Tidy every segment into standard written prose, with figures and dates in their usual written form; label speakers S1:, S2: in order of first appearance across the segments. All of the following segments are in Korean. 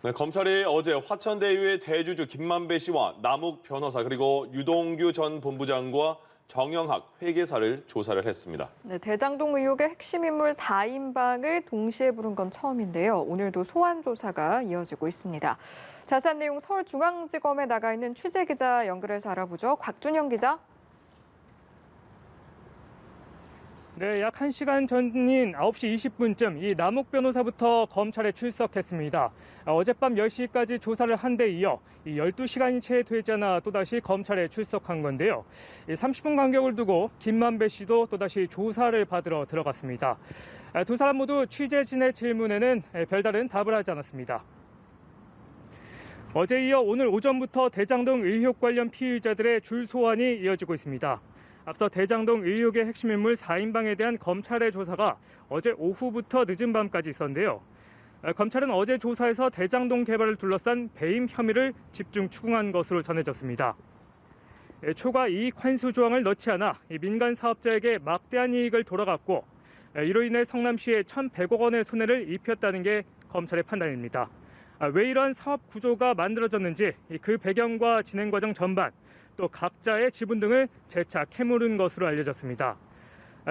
S1: 네, 검찰이 어제 화천대유의 대주주 김만배 씨와 남욱 변호사 그리고 유동규 전 본부장과 정영학 회계사를 조사를 했습니다.
S2: 네, 대장동 의혹의 핵심 인물 4인방을 동시에 부른 건 처음인데요. 오늘도 소환 조사가 이어지고 있습니다. 자세한 내용 서울중앙지검에 나가 있는 취재기자 연결해서 알아보죠. 곽준영 기자.
S3: 네, 약 1시간 전인 9시 20분쯤 이 남욱 변호사부터 검찰에 출석했습니다. 어젯밤 10시까지 조사를 한 데 이어 12시간이 채 되지 않아 또다시 검찰에 출석한 건데요. 30분 간격을 두고 김만배 씨도 또다시 조사를 받으러 들어갔습니다. 두 사람 모두 취재진의 질문에는 별다른 답을 하지 않았습니다. 어제 이어 오늘 오전부터 대장동 의혹 관련 피의자들의 줄 소환이 이어지고 있습니다. 앞서 대장동 의혹의 핵심 인물 4인방에 대한 검찰의 조사가 어제 오후부터 늦은 밤까지 있었는데요. 검찰은 어제 조사에서 대장동 개발을 둘러싼 배임 혐의를 집중 추궁한 것으로 전해졌습니다. 초과 이익 환수 조항을 넣지 않아 민간 사업자에게 막대한 이익을 돌아갔고 이로 인해 성남시에 1,100억 원의 손해를 입혔다는 게 검찰의 판단입니다. 왜 이러한 사업 구조가 만들어졌는지 그 배경과 진행 과정 전반 또 각자의 지분 등을 재차 캐물은 것으로 알려졌습니다.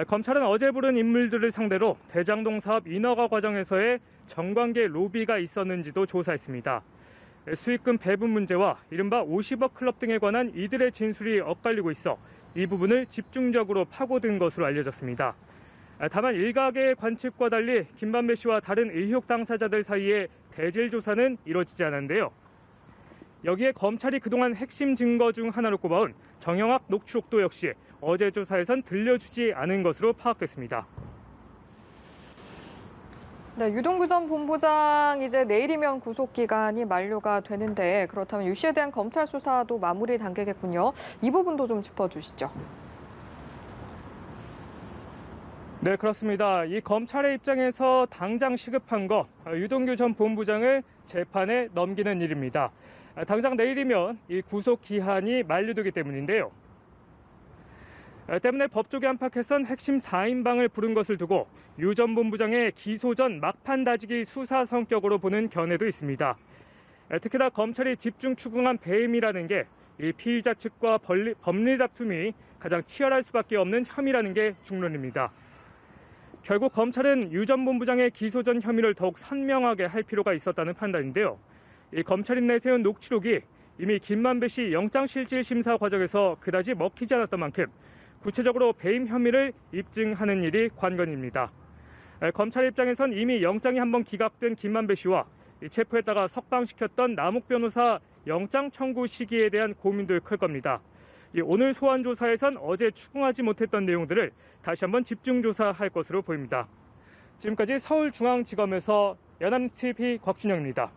S3: 검찰은 어제 부른 인물들을 상대로 대장동 사업 인허가 과정에서의 정관계 로비가 있었는지도 조사했습니다. 수익금 배분 문제와 이른바 50억 클럽 등에 관한 이들의 진술이 엇갈리고 있어 이 부분을 집중적으로 파고든 것으로 알려졌습니다. 다만 일각의 관측과 달리 김만배 씨와 다른 의혹 당사자들 사이에 대질 조사는 이루어지지 않았는데요. 여기에 검찰이 그동안 핵심 증거 중 하나로 꼽아온 정영학 녹취록도 역시 어제 조사에선 들려주지 않은 것으로 파악됐습니다.
S2: 네, 유동규 전 본부장 이제 내일이면 구속 기간이 만료가 되는데 그렇다면 유 씨에 대한 검찰 수사도 마무리 단계겠군요. 이 부분도 좀 짚어주시죠.
S3: 네, 그렇습니다. 이 검찰의 입장에서 당장 시급한 거 유동규 전 본부장을 재판에 넘기는 일입니다. 당장 내일이면 이 구속 기한이 만료되기 때문인데요. 때문에 법조계 안팎에선 핵심 4인방을 부른 것을 두고 유 전 본부장의 기소 전 막판 다지기 수사 성격으로 보는 견해도 있습니다. 특히나 검찰이 집중 추궁한 배임이라는 게 이 피의자 측과 법리 다툼이 가장 치열할 수밖에 없는 혐의라는 게 중론입니다. 결국 검찰은 유 전 본부장의 기소 전 혐의를 더욱 선명하게 할 필요가 있었다는 판단인데요. 이 검찰이 내세운 녹취록이 이미 김만배 씨 영장실질심사 과정에서 그다지 먹히지 않았던 만큼 구체적으로 배임 혐의를 입증하는 일이 관건입니다. 검찰 입장에선 이미 영장이 한번 기각된 김만배 씨와 체포했다가 석방시켰던 남욱 변호사 영장 청구 시기에 대한 고민도 클 겁니다. 오늘 소환 조사에선 어제 추궁하지 못했던 내용들을 다시 한번 집중 조사할 것으로 보입니다. 지금까지 서울중앙지검에서 연합TV 곽준영입니다.